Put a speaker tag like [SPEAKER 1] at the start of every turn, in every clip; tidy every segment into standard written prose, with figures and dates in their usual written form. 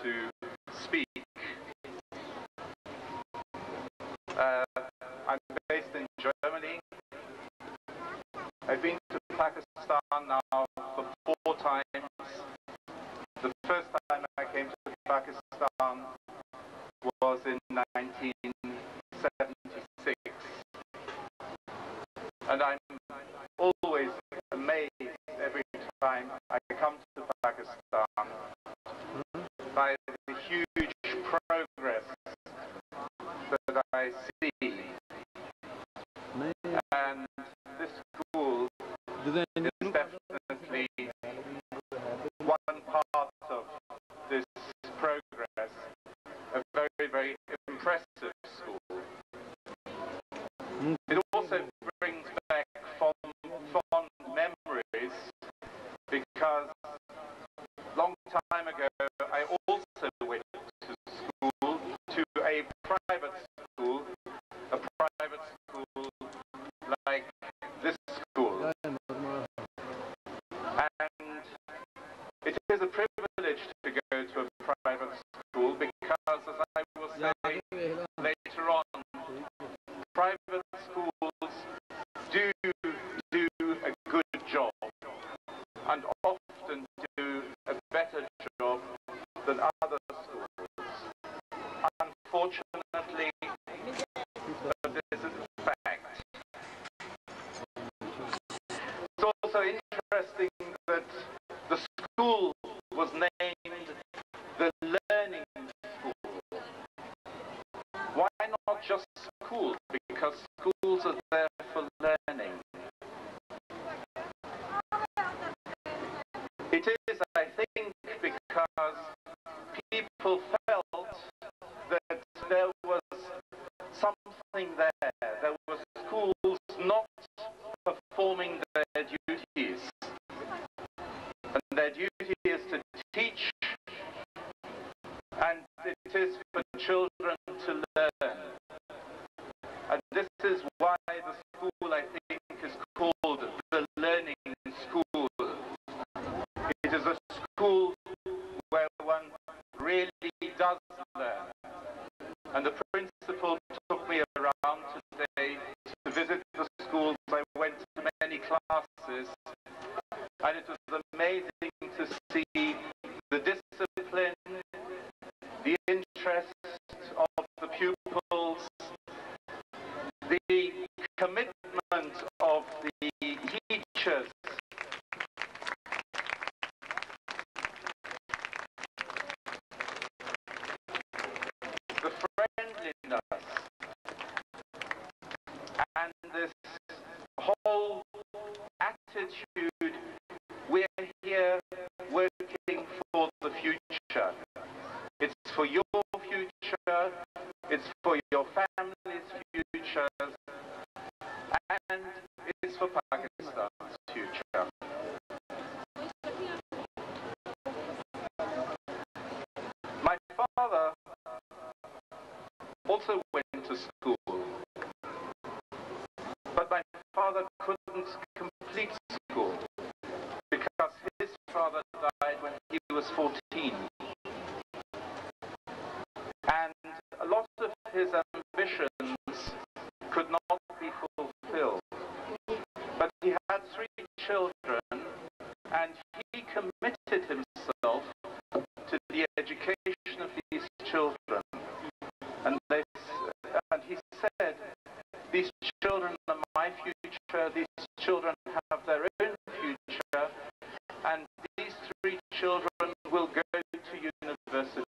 [SPEAKER 1] to speak. I'm based in Germany. I've been to Pakistan now for 4 times. The first time I came to Pakistan was in 1976. And I'm always amazed every time I come to Pakistan by the huge progress that I see. And this school is definitely one part of this progress, a very, very impressive school. It also brings back fond memories, because long time ago I also went to school, to a private school like this school. And it is a privilege to go to a private school because, as I will say later on, private schools do a good job and often do a better job than other schools. Unfortunately, but this is a fact. It's also interesting that the school was named the Learning School. Why not just school? Because schools are there for learning. It is, I think, because people felt that there was something there. There were schools not performing their duties. And their duty is to teach, and it is for children to learn. And this is why the school, I think, is called the Learning School. It is a school where one really does learn. And the principal took me around today to visit the schools. I went to many classes, and it was amazing to see the discipline, the interest of the pupils, the commitment of the teachers. The friendliness, and this whole attitude, we're here working for the future. It's for your future, it's for your family's future, and it's for Pakistan's future. My father also went to school, but my father couldn't complete school because his father died when he was 14. And a lot of his ambitions could not be fulfilled. But he had 3 children, and he committed himself to the education of these children. And he said, these children are my future, these children have their own future, and these 3 children will go to university.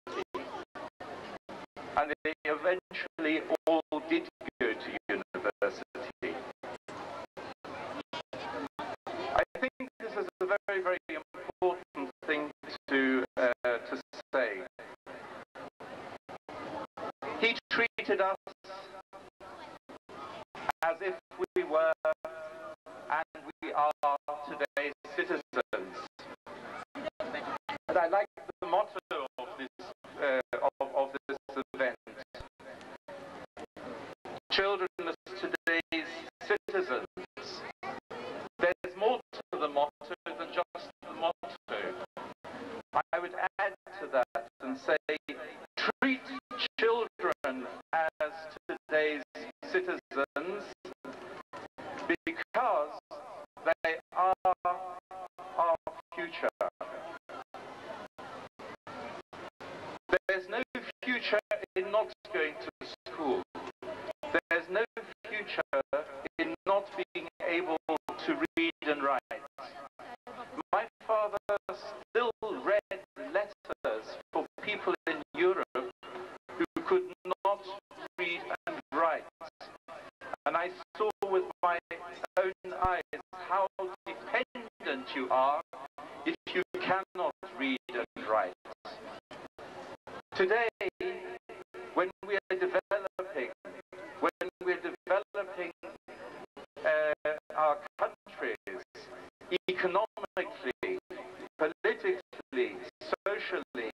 [SPEAKER 1] And they eventually all did go to university. I think this is a very, very important thing to say. He treated us as if we were and we are today citizens. And I like the motto of this event. Children as today's citizens. There's more to the motto than just the motto. I would add to that and say they treat children as today's citizens because they are our future. There's no future in not going to school. There's no future in not being able to read and write. My father still read letters for people in Europe who could not read and write. And I saw with my own eyes how dependent you are if you cannot read and write. Today, when we are developing our countries economically, politically, socially,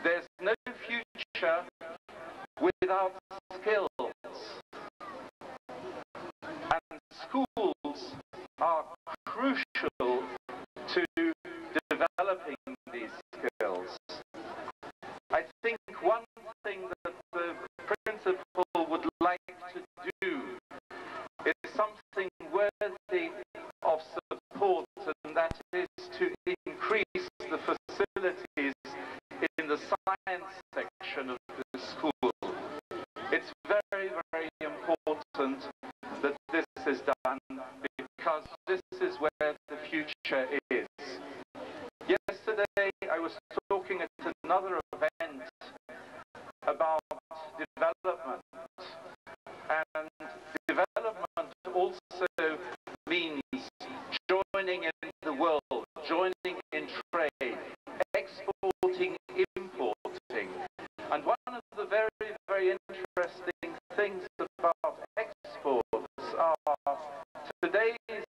[SPEAKER 1] there's no future without skills. And schools are crucial to developing these skills. I think one thing that the principal would like to do is something worthy of support, and that is to increase the facilities in the science section of the school. It's very, very important that this is done because this is where the future is. Yesterday I was talking at another event about development, and development also means joining in the world, joining in trade, exporting, importing. And one of the very, very interesting things about exports are today's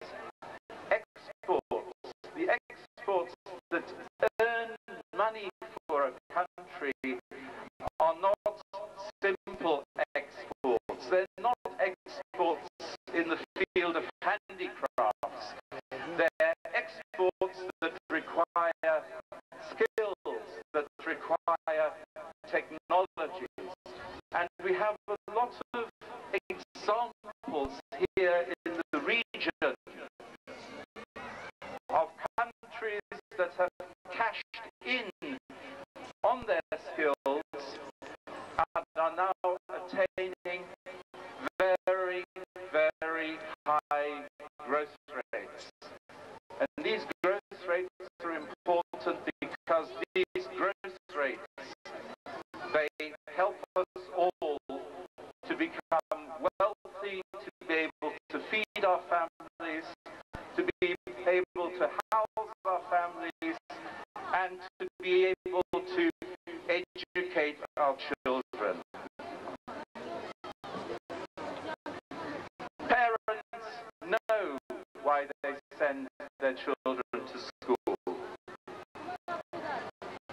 [SPEAKER 1] exports, the exports that earn money for a country are not simple exports. They're not exports in the field of handicrafts. They're exports that require skills, that require technologies. And we have a lot of examples here in the region of countries that have cashed in on their skills and are now attaining very, very high growth rates. And these growth rates are important because these growth rates, they help us all to become wealthy, to be able to feed our families, to be able to house our families, and to be able to educate our children. Parents know why they send their children to school.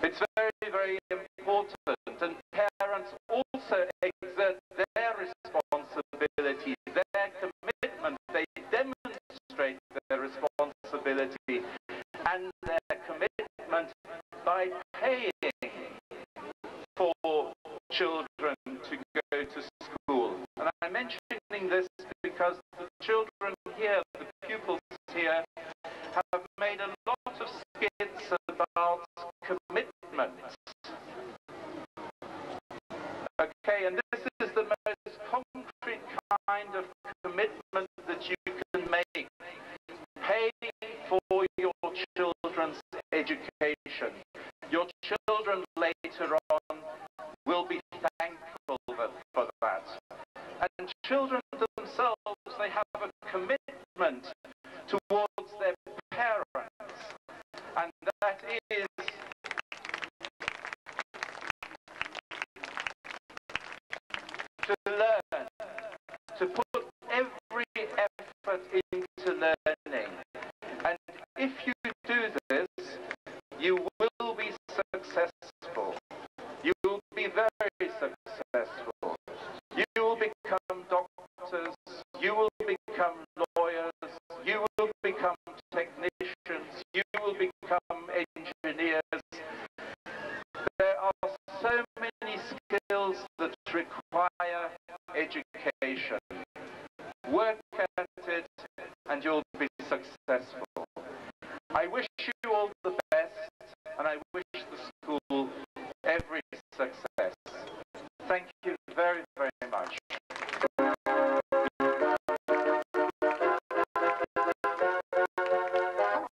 [SPEAKER 1] It's very, very important, and parents also exert their responsibility, their commitment. They demonstrate their responsibility and their commitment by paying for children to go to school. And I'm mentioning this because the children here, the pupils here, have made a lot of skits about commitment. Okay, and this is the most concrete kind of commitment that you can make. Paying for your children's education. Your children later on will be thankful for that. And children themselves, they have a commitment towards their parents, and that is to learn, to put every effort into learning. And if you do this, you will be successful. You will be very successful. You will become doctors, you will become lawyers, you will become technicians, you will become engineers. There are you'll be successful. I wish you all the best, and I wish the school every success. Thank you very,